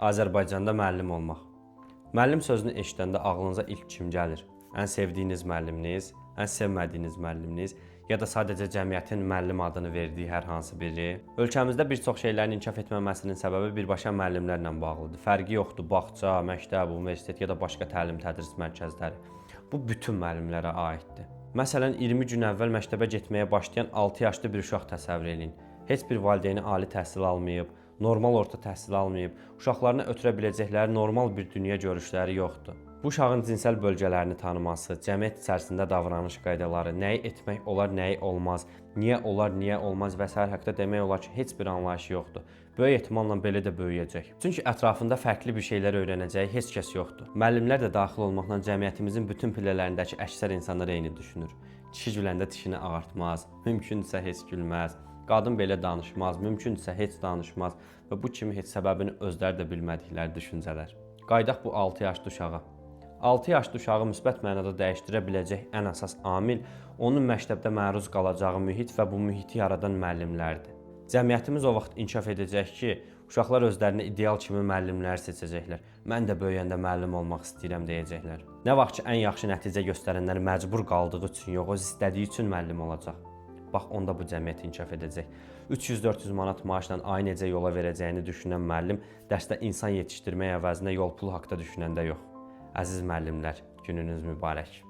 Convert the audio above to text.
Azərbaycanda müəllim olmaq. Müəllim sözünü eşidəndə ağlınıza ilk kim gəlir? Ən sevdiyiniz müəlliminiz, ən sevmədiyiniz müəlliminiz, ya da sadəcə cəmiyyətin müəllim adını verdiyi hər hansı biri? Ölkəmizdə bir çox şeylərin inkişaf etməməsinin səbəbi birbaşa müəllimlərlə bağlıdır. Fərqi yoxdur, bağça, məktəb, universitet ya da başqa təlim-tədris mərkəzləri. Bu bütün müəllimlərə aiddir. Məsələn, 20 gün əvvəl məktəbə getməyə başlayan 6 yaşlı bir uşaq təsəvvür edin. Heç bir valideyni ali təhsil almayıb, normal orta təhsil almayıb, uşaqlarına ötürə biləcəkləri normal bir dünya görüşləri yoxdur. Bu uşağın cinsəl bölgələrini tanıması, cəmiyyət içərisində davranış qaydaları, nəyi etmək olar, nəyi olmaz, niyə olar, niyə olmaz və s. haqqında demək olar ki, heç bir anlayışı yoxdur. Böyük ehtimalla belə də böyüyəcək. Çünki ətrafında fərqli bir şeylər öyrənəcəyi heç kəs yoxdur. Müəllimlər də daxil olmaqla cəmiyyətimizin bütün pillələrindəki əksər insanlar eyni düşünür. Kişi güləndə dişini ağartmaz, mümkünsə heç gülməz. Qadın belə danışmaz, mümkünsə heç danışmaz və bu kimi heç səbəbini özləri də bilmədikləri düşüncələr. Qaydaq bu 6 yaşlı uşağa. 6 yaşlı uşağı müsbət mənada dəyişdirə biləcək ən əsas amil onun məktəbdə məruz qalacağı mühit və bu mühiti yaradan müəllimlərdir. Cəmiyyətimiz o vaxt inkişaf edəcək ki, uşaqlar özlərinə ideal kimi müəllimlər seçəcəklər. Mən də böyüyəndə müəllim olmaq istəyirəm deyəcəklər. Nə vaxt ki, ən yaxşı nəticə göstərənlər məcbur qaldığı üçün yox, öz istədiyi üçün müəllim olacaq. Bax, onda bu cəmiyyət inkişaf edəcək. 300-400 manat maaşla ayı necə yola verəcəyini düşünən müəllim dərsdə insan yetişdirmək əvəzinə yol pulu haqda düşünəndə yox. Əziz müəllimlər, gününüz mübarək.